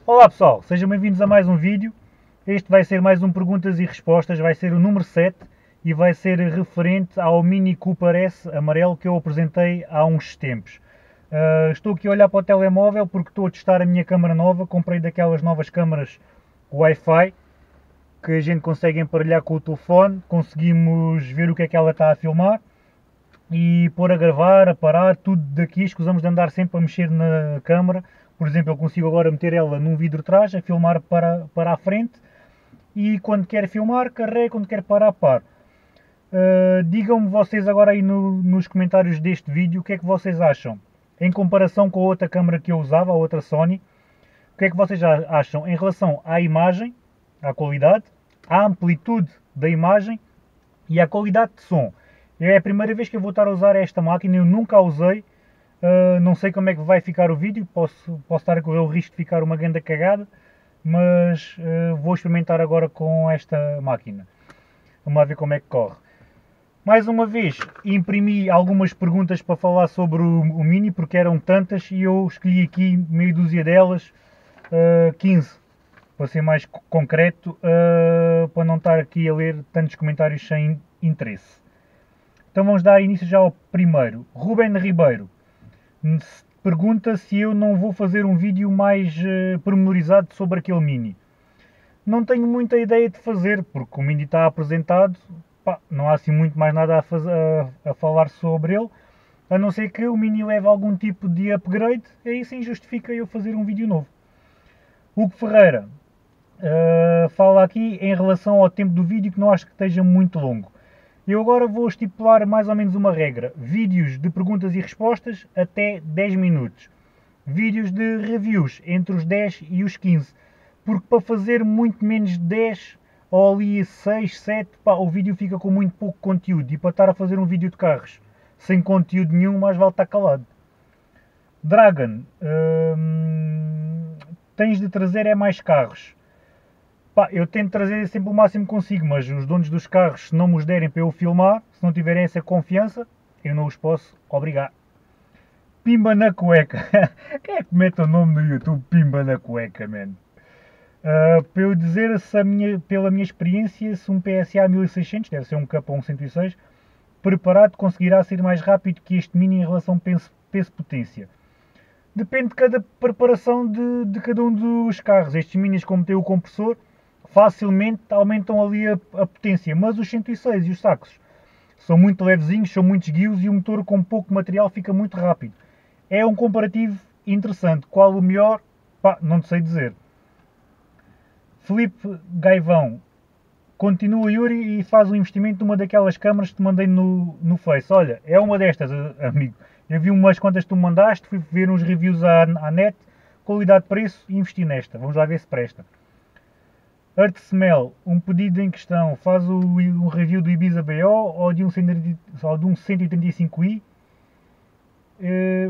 Olá pessoal, sejam bem-vindos a mais um vídeo. Este vai ser mais um perguntas e respostas, vai ser o número 7 e vai ser referente ao Mini Cooper S amarelo que eu apresentei há uns tempos. Estou aqui a olhar para o telemóvel porque estou a testar a minha câmara nova, comprei daquelas novas câmaras Wi-Fi que a gente consegue emparelhar com o telefone, conseguimos ver o que é que ela está a filmar e pôr a gravar, a parar, tudo daqui, escusamos de andar sempre a mexer na câmara. Por exemplo, eu consigo agora meter ela num vidro atrás, a filmar para a frente e quando quer filmar, carrega, quando quer parar, para. Digam-me vocês agora aí nos comentários deste vídeo o que é que vocês acham. Em comparação com a outra câmera que eu usava, a outra Sony, o que é que vocês acham em relação à imagem, à qualidade, à amplitude da imagem e à qualidade de som. É a primeira vez que eu vou estar a usar esta máquina, eu nunca a usei, não sei como é que vai ficar o vídeo, posso estar a correr o risco de ficar uma grande cagada, mas vou experimentar agora com esta máquina. Vamos lá ver como é que corre. Mais uma vez, imprimi algumas perguntas para falar sobre o Mini, porque eram tantas, e eu escolhi aqui meia dúzia delas, 15, para ser mais concreto, para não estar aqui a ler tantos comentários sem interesse. Então vamos dar início já ao primeiro. Ruben Ribeiro pergunta se eu não vou fazer um vídeo mais pormenorizado sobre aquele Mini. Não tenho muita ideia de fazer, porque o Mini está apresentado, pá, não há assim muito mais nada a falar sobre ele, a não ser que o Mini leve algum tipo de upgrade, aí sim justifica eu fazer um vídeo novo. Hugo Ferreira fala aqui em relação ao tempo do vídeo que não acho que esteja muito longo. Eu agora vou estipular mais ou menos uma regra. Vídeos de perguntas e respostas até 10 minutos. Vídeos de reviews entre os 10 e os 15. Porque para fazer muito menos de 10 ou ali 6, 7, pá, o vídeo fica com muito pouco conteúdo. E para estar a fazer um vídeo de carros sem conteúdo nenhum, mais vale estar calado. Dragon, tens de trazer é mais carros. Pá, eu tento trazer sempre o máximo que consigo, mas os donos dos carros, se não me os derem para eu filmar, se não tiverem essa confiança, eu não os posso obrigar. Pimba na cueca. Quem é que mete o nome no YouTube Pimba na cueca, man? Para eu dizer, pela minha experiência, se um PSA 1600, deve ser um Cup ou um 106, preparado conseguirá ser mais rápido que este Mini em relação peso-potência. Depende de cada preparação de cada um dos carros. Estes Minis, como tem o compressor, facilmente aumentam ali a potência, mas os 106 e os sacos são muito levezinhos, são muitos guios e o motor com pouco material fica muito rápido. É um comparativo interessante. Qual o melhor? Pá, não sei dizer. Felipe Gaivão continua, Yuri, e faz um investimento numa daquelas câmaras que te mandei no Face. Olha, é uma destas, amigo. Eu vi umas quantas tu mandaste, fui ver uns reviews à net, qualidade-preço e investi nesta. Vamos lá ver se presta. Earth Smell, um pedido em questão, faz um review do Ibiza BO ou de um 135i.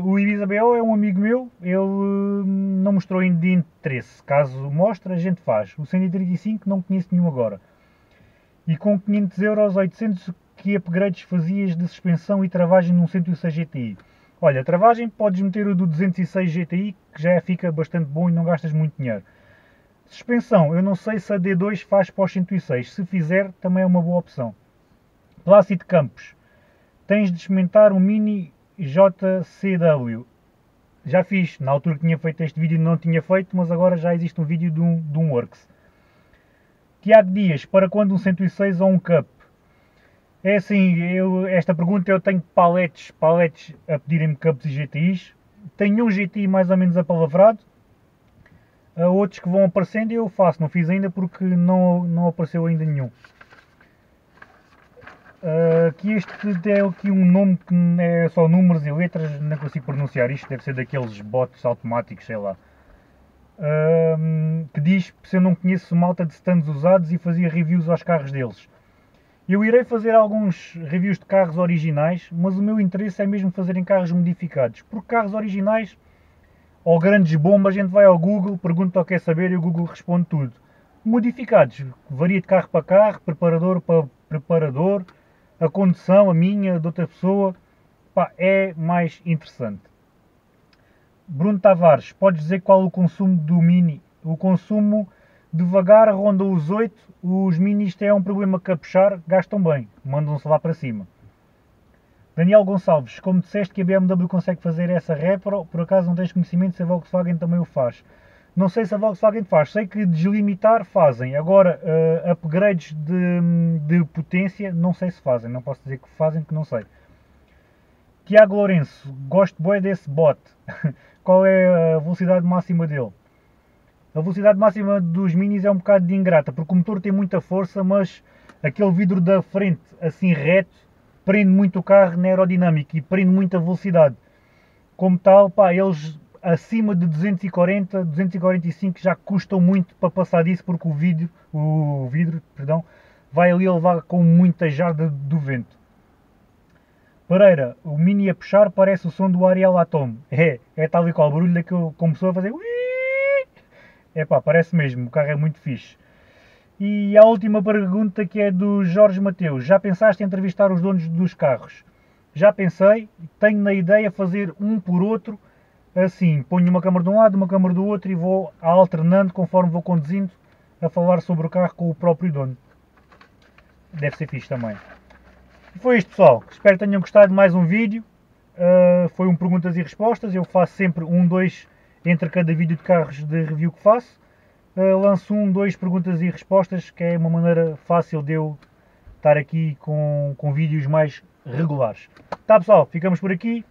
O Ibiza BO é um amigo meu, ele não mostrou ainda interesse. Caso mostre, a gente faz. O 135 não conheço nenhum agora. E com 500 euros, 800, que upgrades fazias de suspensão e travagem num 106 GTI? Olha, a travagem podes meter o do 206 GTI, que já fica bastante bom e não gastas muito dinheiro. Suspensão, eu não sei se a D2 faz para os 106, se fizer também é uma boa opção. Plácido Campos, tens de experimentar um Mini JCW. Já fiz, na altura que tinha feito este vídeo não tinha feito, mas agora já existe um vídeo de um Works. Tiago Dias, para quando um 106 ou um Cup? É assim, esta pergunta eu tenho paletes a pedirem-me Cups e GTIs. Tenho um GTI mais ou menos apalavrado. Outros que vão aparecendo e eu faço, não fiz ainda porque não apareceu ainda nenhum. Aqui este é aqui um nome que é só números e letras, não consigo pronunciar isto, deve ser daqueles bots automáticos, sei lá. Que diz se eu não conheço malta de stands usados e fazia reviews aos carros deles. Eu irei fazer alguns reviews de carros originais, mas o meu interesse é mesmo fazer em carros modificados, porque carros originais ou grandes bombas, a gente vai ao Google, pergunta o que quer saber e o Google responde tudo. Modificados, varia de carro para carro, preparador para preparador, a condução, a minha, de outra pessoa, pá, é mais interessante. Bruno Tavares, podes dizer qual o consumo do Mini? O consumo devagar ronda os 8. Os minis têm um problema que a puxar, gastam bem, mandam-se lá para cima. Daniel Gonçalves, como disseste que a BMW consegue fazer essa Repro, por acaso não tens conhecimento se a Volkswagen também o faz? Não sei se a Volkswagen faz, sei que deslimitar fazem, agora upgrades de potência não sei se fazem, não posso dizer que fazem, que não sei. Tiago Lourenço, gosto bem desse bot, qual é a velocidade máxima dele? A velocidade máxima dos minis é um bocado de ingrata, porque o motor tem muita força, mas aquele vidro da frente assim reto prende muito o carro na aerodinâmica e prende muita velocidade. Como tal, pá, eles acima de 240, 245 já custam muito para passar disso, porque o vidro vai ali a levar com muita jarda do vento. Pereira, o mini a puxar parece o som do Ariel Atom. É tal e qual, o barulho daquele começou a fazer... É pá, parece mesmo, o carro é muito fixe. E a última pergunta, que é do Jorge Mateus. Já pensaste em entrevistar os donos dos carros? Já pensei, tenho na ideia fazer um por outro, assim, ponho uma câmara de um lado, uma câmara do outro e vou alternando conforme vou conduzindo a falar sobre o carro com o próprio dono. Deve ser fixe também. E foi isto, pessoal. Espero que tenham gostado de mais um vídeo. Foi um perguntas e respostas. Eu faço sempre dois entre cada vídeo de carros de review que faço. Lanço dois perguntas e respostas, que é uma maneira fácil de eu estar aqui com vídeos mais regulares. Tá, pessoal, ficamos por aqui.